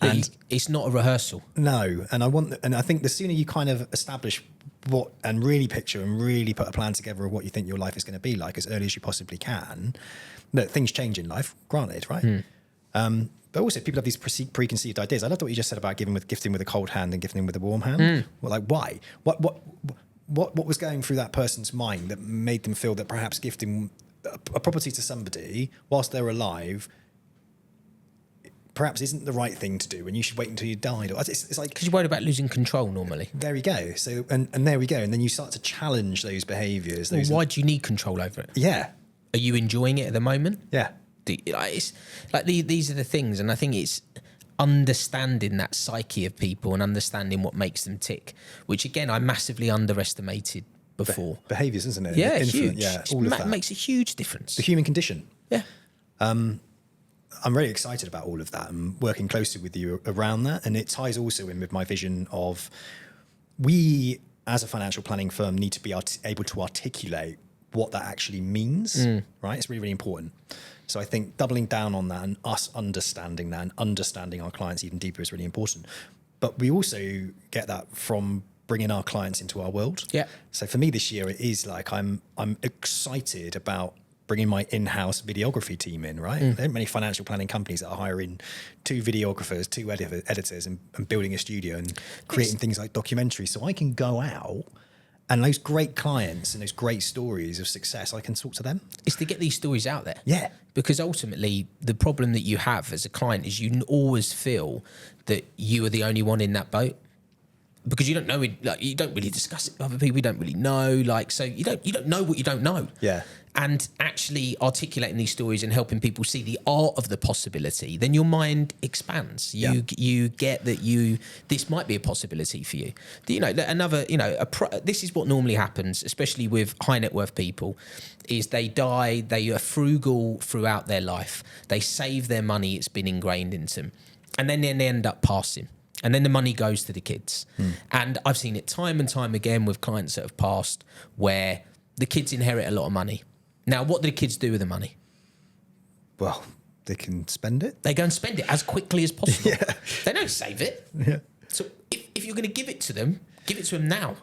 And it's not a rehearsal. No. And I think the sooner you kind of establish what and really picture and really put a plan together of what you think your life is going to be like as early as you possibly can, that things change in life, granted, right? But also people have these preconceived ideas. I love what you just said about gifting with a cold hand and gifting with a warm hand. Well, like, why? What was going through that person's mind that made them feel that perhaps gifting a property to somebody whilst they're alive perhaps isn't the right thing to do and you should wait until you died? It's like... Because you're worried about losing control normally. There we go. So, and there we go. And then you start to challenge those behaviours. Well, why do you need control over it? Yeah. Are you enjoying it at the moment? Yeah. It's like these are the things, and I think it's understanding that psyche of people and understanding what makes them tick, which again I massively underestimated before. Behaviours, isn't it? Yeah, huge. Yeah, all of that makes a huge difference. The human condition. Yeah. I'm very excited about all of that and working closely with you around that. And it ties also in with my vision of we, as a financial planning firm, need to be able to articulate what that actually means, right? It's really, really important. So I think doubling down on that and us understanding that and understanding our clients even deeper is really important. But we also get that from bringing our clients into our world. Yeah. So for me this year, it is like I'm excited about bringing my in-house videography team in, right? There aren't many financial planning companies that are hiring 2 videographers, 2 editors and building a studio and creating things like documentaries. So I can go out and those great clients and those great stories of success, I can talk to them. It's to get these stories out there. Yeah. Because ultimately, the problem that you have as a client is you always feel that you are the only one in that boat. Because you don't know it, like you don't really discuss it with other people. You don't really know, like, so you don't know what you don't know. Yeah. And actually articulating these stories and helping people see the art of the possibility, then your mind expands. You get that this might be a possibility for you. This is what normally happens, especially with high net worth people, is they die, they are frugal throughout their life. They save their money, it's been ingrained into them. And then they end up passing. And then the money goes to the kids. And I've seen it time and time again with clients that have passed where the kids inherit a lot of money. Now, what do the kids do with the money? Well, they can spend it. They go and spend it as quickly as possible. Yeah. They don't save it. Yeah. So if you're going to give it to them now.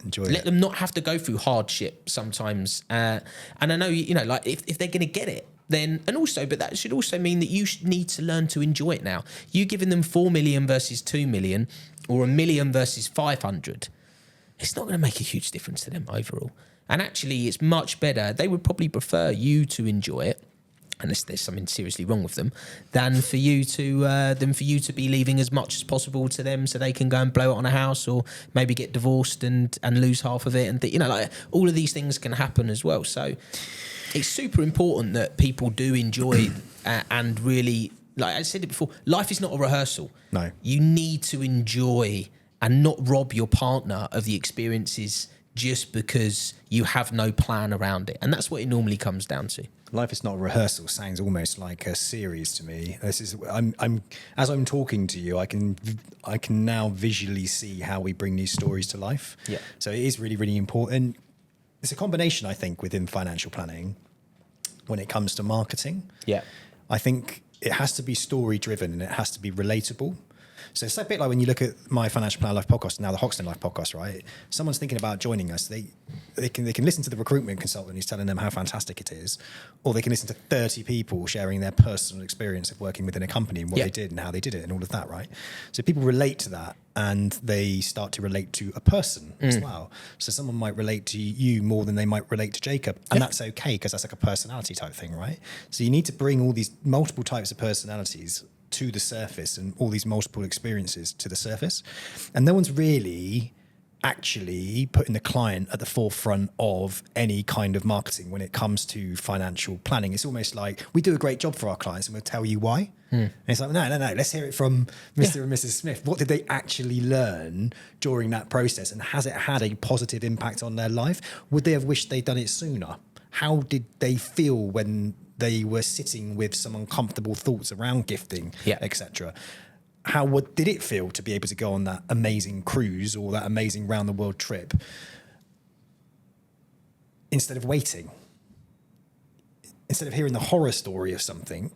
Enjoy Let it. them not have to go through hardship sometimes. And I know, like if they're going to get it, then, and also, but that should also mean that you need to learn to enjoy it now. You giving them 4 million versus 2 million or 1 million versus 500, it's not going to make a huge difference to them overall. And actually, it's much better. They would probably prefer you to enjoy it, unless there's something seriously wrong with them, than for you to be leaving as much as possible to them so they can go and blow it on a house or maybe get divorced and lose half of it. And like all of these things can happen as well. So it's super important that people do enjoy and really, like I said it before, life is not a rehearsal. No. You need to enjoy and not rob your partner of the experiences just because you have no plan around it. And that's what it normally comes down to. Life is not a rehearsal sounds almost like a series to me. This is I'm as I'm talking to you, I can now visually see how we bring these stories to life. Yeah. So it is really, really important. It's a combination, I think, within financial planning when it comes to marketing. Yeah. I think it has to be story driven and it has to be relatable. So it's a bit like when you look at my Financial Plan Life podcast, now the Hoxton Life podcast, right? Someone's thinking about joining us. They can listen to the recruitment consultant who's telling them how fantastic it is, or they can listen to 30 people sharing their personal experience of working within a company and what they did and how they did it and all of that, right? So people relate to that and they start to relate to a person as well. So someone might relate to you more than they might relate to Jacob. And that's okay because that's like a personality type thing, right? So you need to bring all these multiple types of personalities to the surface and all these multiple experiences to the surface. And no one's really actually putting the client at the forefront of any kind of marketing when it comes to financial planning. It's almost like we do a great job for our clients and we'll tell you why. And it's like, no, let's hear it from Mr. and Mrs. Smith. What did they actually learn during that process? And has it had a positive impact on their life? Would they have wished they'd done it sooner? How did they feel when they were sitting with some uncomfortable thoughts around gifting, etc.? what did it feel to be able to go on that amazing cruise or that amazing round the world trip instead of waiting? Instead of hearing the horror story of something,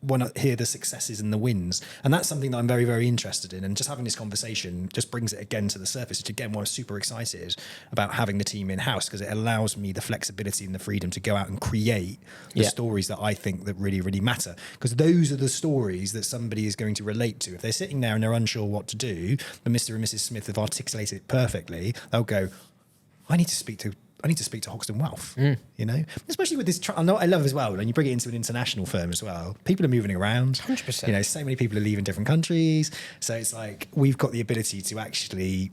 want to hear the successes and the wins. And that's something that I'm very, very interested in. And just having this conversation just brings it again to the surface, which again, why I'm super excited about having the team in-house, because it allows me the flexibility and the freedom to go out and create the stories that I think that really, really matter. Because those are the stories that somebody is going to relate to. If they're sitting there and they're unsure what to do, but Mr. and Mrs. Smith have articulated it perfectly, they'll go, I need to speak to Hoxton Wealth, you know, especially with this. I love as well when you bring it into an international firm as well. People are moving around, 100%. You know, so many people are leaving different countries. So it's like we've got the ability to actually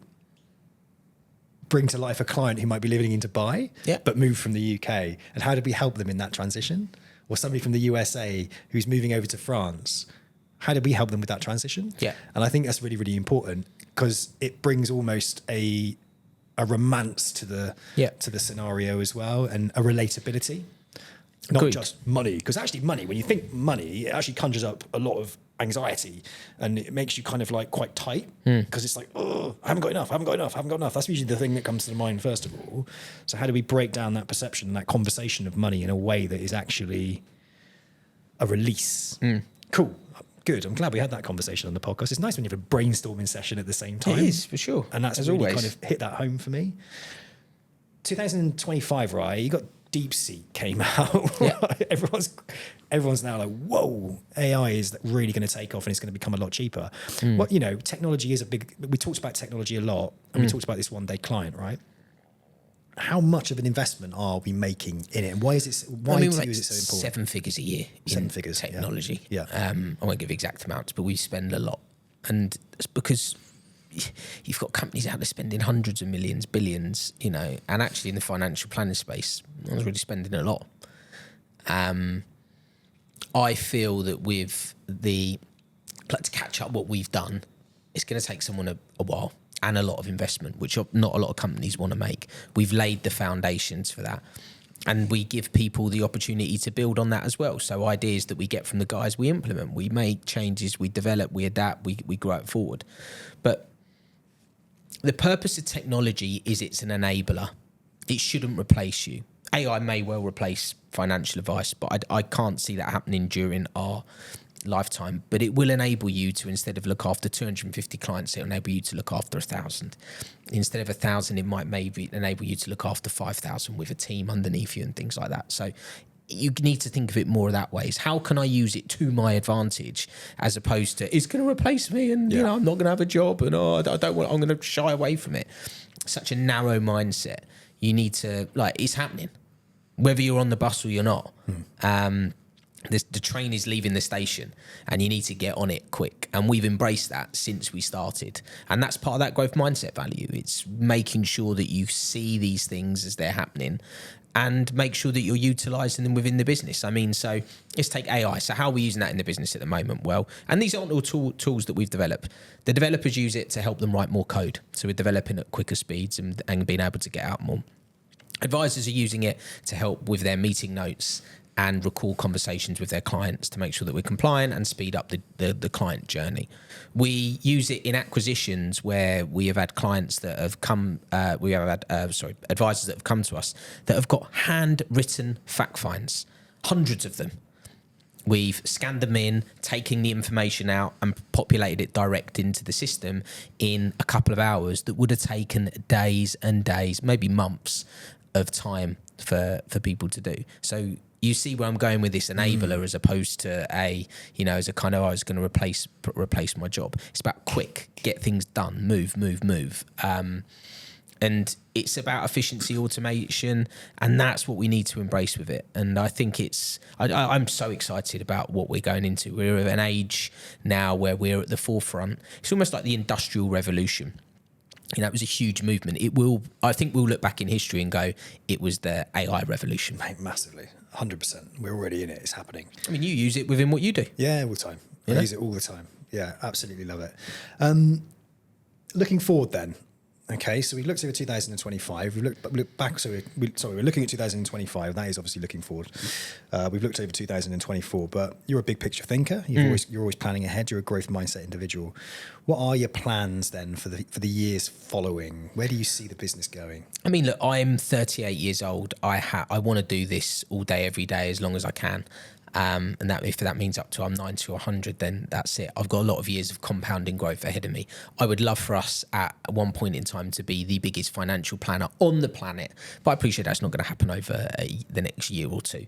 bring to life a client who might be living in Dubai, but moved from the UK. And how do we help them in that transition? Or somebody from the USA who's moving over to France. How do we help them with that transition? Yeah. And I think that's really, really important because it brings almost a romance to the scenario as well, and a relatability, not just money. Because actually money, when you think money, it actually conjures up a lot of anxiety and it makes you kind of like quite tight because it's like, oh, I haven't got enough. That's usually the thing that comes to the mind first of all. So how do we break down that perception, that conversation of money in a way that is actually a release? Cool. Good. I'm glad we had that conversation on the podcast. It's nice when you have a brainstorming session at the same time. It is, for sure. And that's really always kind of hit that home for me. 2025, right? You got DeepSeek came out. Yeah. Everyone's now like, whoa, AI is really going to take off and it's going to become a lot cheaper. Well, you know, technology is we talked about technology a lot and we talked about this one day client, right? How much of an investment are we making in it, and why is it so important? 7 figures a year in technology. Yeah. I won't give exact amounts, but we spend a lot, and it's because you've got companies out there spending hundreds of millions, billions, you know, and actually in the financial planning space, I was really spending a lot. I feel that with to catch up what we've done, it's going to take someone a while. And a lot of investment, which not a lot of companies want to make. We've laid the foundations for that. And we give people the opportunity to build on that as well. So ideas that we get from the guys, we implement. We make changes, we develop, we adapt, we grow it forward. But the purpose of technology is it's an enabler. It shouldn't replace you. AI may well replace financial advice, but I can't see that happening during our lifetime. But it will enable you to, instead of look after 250 clients, it'll enable you to look after 1,000. Instead of 1,000, it might maybe enable you to look after 5,000 with a team underneath you and things like that. So you need to think of it more that way. Is how can I use it to my advantage, as opposed to it's going to replace me and you know I'm not going to have a job and I don't want. I'm going to shy away from it. Such a narrow mindset. You need to it's happening, whether you're on the bus or you're not. The train is leaving the station and you need to get on it quick. And we've embraced that since we started. And that's part of that growth mindset value. It's making sure that you see these things as they're happening and make sure that you're utilising them within the business. I mean, so let's take AI. So how are we using that in the business at the moment? Well, and these aren't all tools that we've developed. The developers use it to help them write more code. So we're developing at quicker speeds and being able to get out more. Advisors are using it to help with their meeting notes and record conversations with their clients to make sure that we're compliant and speed up the client journey. We use it in acquisitions where we have had clients that have come, advisors that have come to us that have got handwritten fact finds, hundreds of them. We've scanned them in, taking the information out and populated it direct into the system in a couple of hours that would have taken days and days, maybe months of time for people to do. So you see where I'm going with this enabler as opposed to as a kind of I was going to replace my job. It's about quick, get things done, move. And it's about efficiency, automation, and that's what we need to embrace with it. And I think I'm so excited about what we're going into. We're at an age now where we're at the forefront. It's almost like the Industrial Revolution. You know, it was a huge movement. I think we'll look back in history and go, it was the AI revolution. Mate, massively. 100%. We're already in it. It's happening. I mean, you use it within what you do. Yeah, all the time. I use it all the time. Yeah, absolutely love it. Looking forward then, Okay, so we looked over 2025. We looked back. So we're looking at 2025. That is obviously looking forward. We've looked over 2024, but you're a big picture thinker. You're always planning ahead. You're a growth mindset individual. What are your plans then for the years following? Where do you see the business going? I mean, look, I'm 38 years old. I want to do this all day, every day, as long as I can. And that if that means up to I'm 90 or 100, then that's it. I've got a lot of years of compounding growth ahead of me. I would love for us at one point in time to be the biggest financial planner on the planet, but I appreciate that's not going to happen over the next year or two.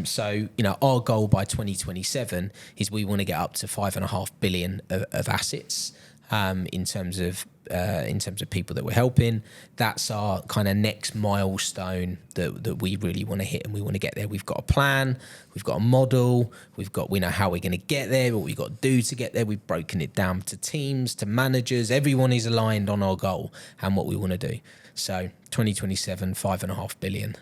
So, our goal by 2027 is we want to get up to 5.5 billion of assets. In terms of people that we're helping. That's our kind of next milestone that we really want to hit, and we want to get there. We've got a plan, we've got a model, we know how we're going to get there, what we've got to do to get there. We've broken it down to teams, to managers. Everyone is aligned on our goal and what we want to do. So 2027, 5.5 billion.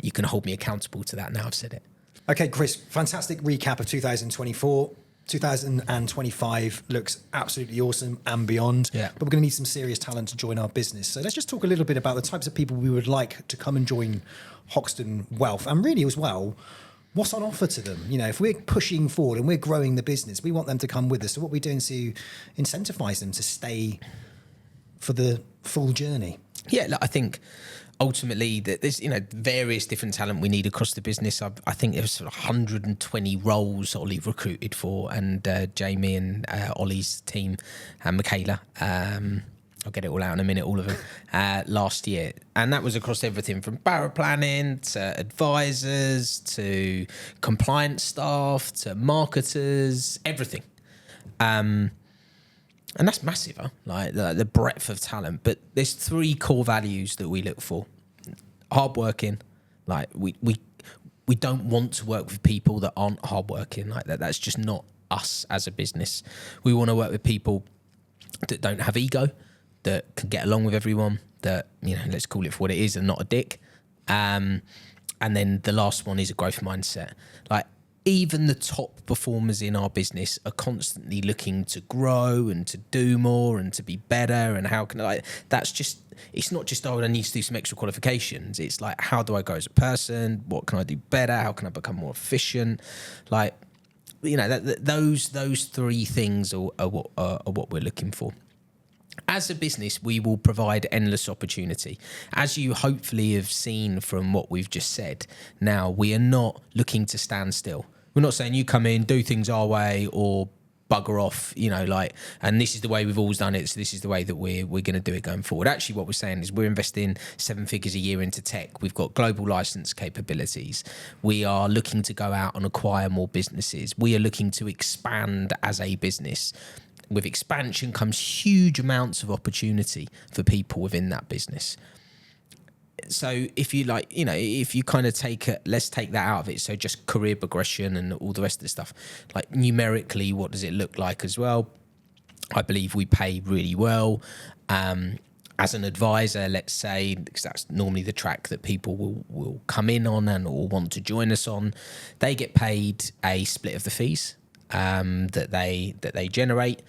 You can hold me accountable to that now I've said it. Okay, Chris, fantastic recap of 2024. 2025 looks absolutely awesome and beyond. Yeah. But we're going to need some serious talent to join our business. So let's just talk a little bit about the types of people we would like to come and join Hoxton Wealth. And really as well, what's on offer to them? If we're pushing forward and we're growing the business, we want them to come with us. So what are we doing to incentivize them to stay for the full journey? Yeah, look, I think ultimately that there's various different talent we need across the business. I think there's sort of 120 roles Ollie recruited for, and Jamie and Ollie's team and Michaela. I'll get it all out in a minute, all of them, last year. And that was across everything from barra planning to advisors to compliance staff to marketers, everything. And that's massive, huh? Like the breadth of talent. But there's 3 core values that we look for. Hardworking. Like we don't want to work with people that aren't hardworking. Like that. That's just not us as a business. We want to work with people that don't have ego, that can get along with everyone, that, let's call it for what it is and not a dick. And then the last one is a growth mindset. Like, even the top performers in our business are constantly looking to grow and to do more and to be better. And how can it's not just, I need to do some extra qualifications. It's like, how do I grow as a person? What can I do better? How can I become more efficient? Like, those 3 things are what we're looking for. As a business, we will provide endless opportunity. As you hopefully have seen from what we've just said, now we are not looking to stand still. We're not saying you come in, do things our way, or bugger off, and this is the way we've always done it, so this is the way that we're going to do it going forward. Actually, what we're saying is we're investing 7 figures a year into tech. We've got global license capabilities. We are looking to go out and acquire more businesses. We are looking to expand as a business. With expansion comes huge amounts of opportunity for people within that business. So if you if you kind of let's take that out of it. So just career progression and all the rest of the stuff, like numerically, what does it look like as well? I believe we pay really well. As an advisor, let's say, because that's normally the track that people will come in on or want to join us on, they get paid a split of the fees that they generate.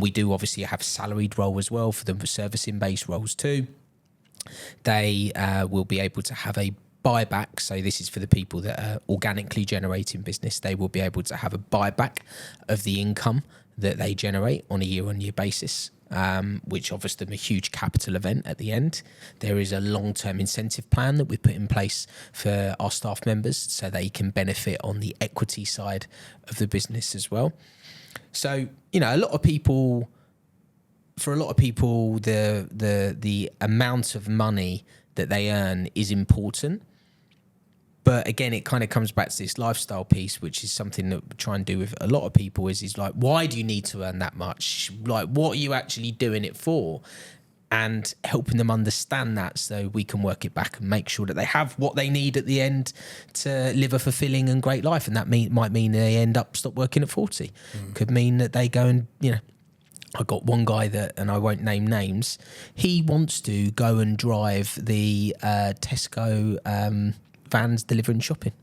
We do obviously have salaried role as well for the servicing based roles too. They will be able to have a buyback. So this is for the people that are organically generating business. They will be able to have a buyback of the income that they generate on a year-on-year basis, which offers them a huge capital event at the end. There is a long-term incentive plan that we put in place for our staff members so they can benefit on the equity side of the business as well. So, a lot of people, the amount of money that they earn is important. But again, it kind of comes back to this lifestyle piece, which is something that we try and do with a lot of people is like, why do you need to earn that much? Like, what are you actually doing it for? And helping them understand that so we can work it back and make sure that they have what they need at the end to live a fulfilling and great life. And that might mean they end up stop working at 40. Could mean that they go and, I got one guy that, and I won't name names, he wants to go and drive the Tesco vans delivering shopping.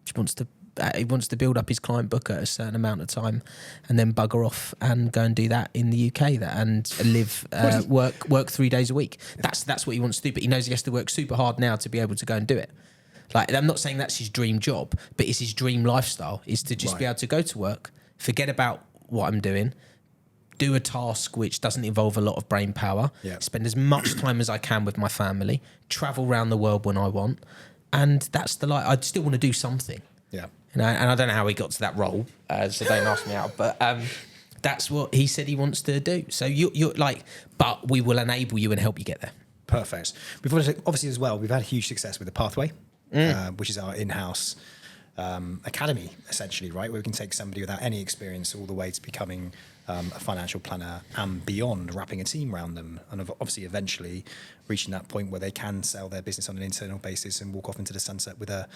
Just wants to to build up his client book at a certain amount of time, and then bugger off and go and do that in the UK, and live work 3 days a week. That's what he wants to do, but he knows he has to work super hard now to be able to go and do it. Like, I'm not saying that's his dream job, but it's his dream lifestyle, is to just be able to go to work, forget about what I'm doing, do a task which doesn't involve a lot of brain power, spend as much time as I can with my family, travel around the world when I want, and that's the life. I'd still want to do something. Yeah. And I don't know how he got to that role, so don't ask me out, but that's what he said he wants to do. So you're like, but we will enable you and help you get there. Perfect. We've obviously as well, we've had huge success with the Pathway, which is our in-house academy, essentially, right? Where we can take somebody without any experience all the way to becoming a financial planner and beyond, wrapping a team around them, and obviously eventually reaching that point where they can sell their business on an internal basis and walk off into the sunset with a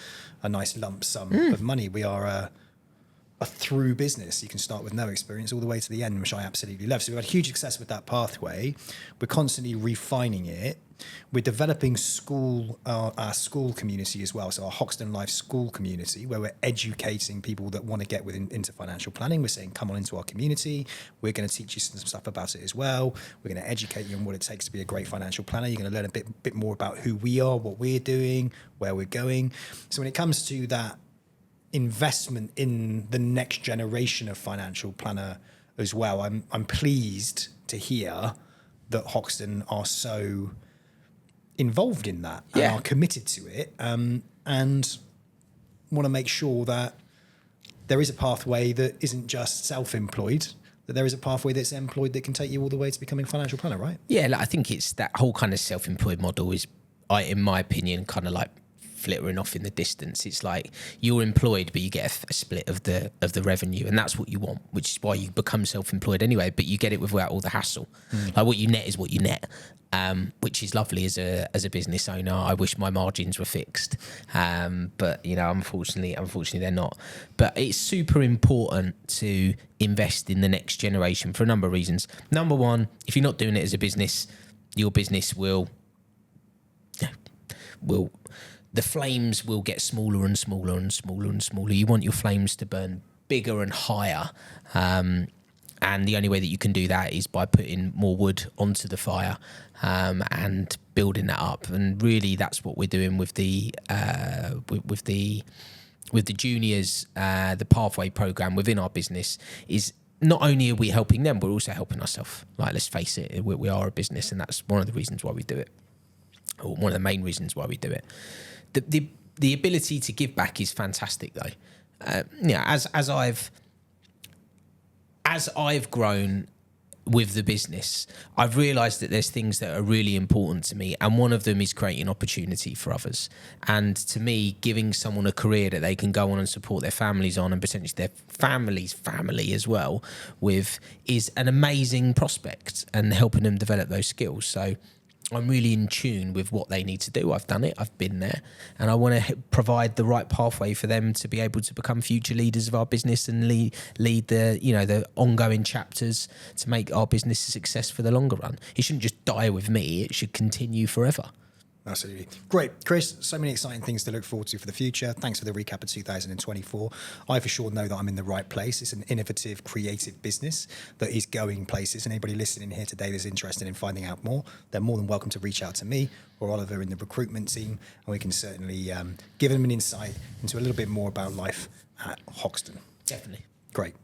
nice lump sum of money. We are a through business. You can start with no experience all the way to the end, which I absolutely love. So we've had huge success with that pathway. We're constantly refining it. We're developing our school community as well. So our Hoxton Life school community, where we're educating people that want to get into financial planning. We're saying, come on into our community. We're going to teach you some stuff about it as well. We're going to educate you on what it takes to be a great financial planner. You're going to learn a bit more about who we are, what we're doing, where we're going. So when it comes to that investment in the next generation of financial planner as well, I'm pleased to hear that Hoxton are so involved in that and are committed to it, and want to make sure that there is a pathway that isn't just self-employed, that there is a pathway that's employed that can take you all the way to becoming a financial planner, right? Yeah, I think it's that whole kind of self-employed model is, in my opinion, kind of like flittering off in the distance. It's like you're employed, but you get a split of the revenue, and that's what you want, which is why you become self-employed anyway. But you get it without all the hassle. Like, what you net is what you net, which is lovely as a business owner. I wish my margins were fixed, but unfortunately they're not. But it's super important to invest in the next generation for a number of reasons. Number one, if you're not doing it as a business, your business will the flames will get smaller and smaller and smaller and smaller. You want your flames to burn bigger and higher. And the only way that you can do that is by putting more wood onto the fire, and building that up. And really, that's what we're doing with the juniors, the pathway program within our business. Is not only are we helping them, we're also helping ourselves. Like, let's face it, we are a business, and that's one of the reasons why we do it, or one of the main reasons why we do it. The ability to give back is fantastic, though. As I've grown with the business, I've realised that there's things that are really important to me, and one of them is creating opportunity for others. And to me, giving someone a career that they can go on and support their families on, and potentially their family's family as well, with, is an amazing prospect, and helping them develop those skills. So I'm really in tune with what they need to do. I've done it, I've been there, and I want to provide the right pathway for them to be able to become future leaders of our business and lead the ongoing chapters to make our business a success for the longer run. It shouldn't just die with me, it should continue forever. Absolutely. Great. Chris, so many exciting things to look forward to for the future. Thanks for the recap of 2024. I for sure know that I'm in the right place. It's an innovative, creative business that is going places. And anybody listening here today that's interested in finding out more, they're more than welcome to reach out to me or Oliver in the recruitment team, and we can certainly give them an insight into a little bit more about life at Hoxton. Definitely. Great.